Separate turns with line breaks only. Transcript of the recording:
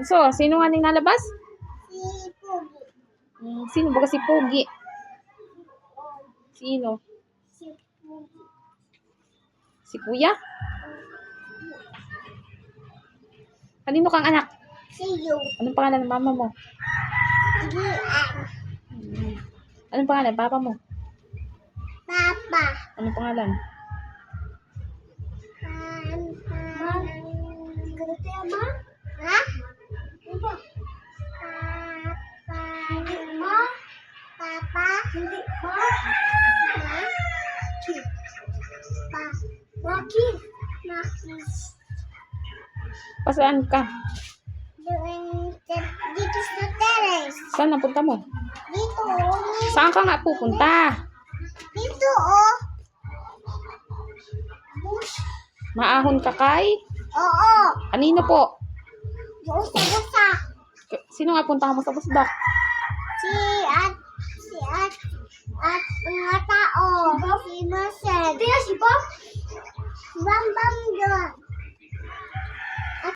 So, sino nga ning nalabas?
Si Pogi.
Sino ba si Pogi? Sino?
Si Pogi.
Si Kuya? Kanino kang anak?
Si Yu.
Anong pangalan ng mama mo?
Gian.
Anong pangalan ng papa mo?
Papa.
Anong pangalan?
Ganito yan, ma? Ha? Ano ba? Papa. Ma? Papa? Hindi. Ma? Ma? Ki. Pa. Maki. Maki.
Pasaan ka?
Dito sa terrace.
Saan napunta mo?
Dito, oh.
Saan ka nga pupunta?
Dito, oh.
Maahon ka kay?
Oo.
Kanino po?
Busa-busa.
Sino nga punta mo sa busdak?
Si mga tao. Si Marcel. Si Bam. Si Bam Bam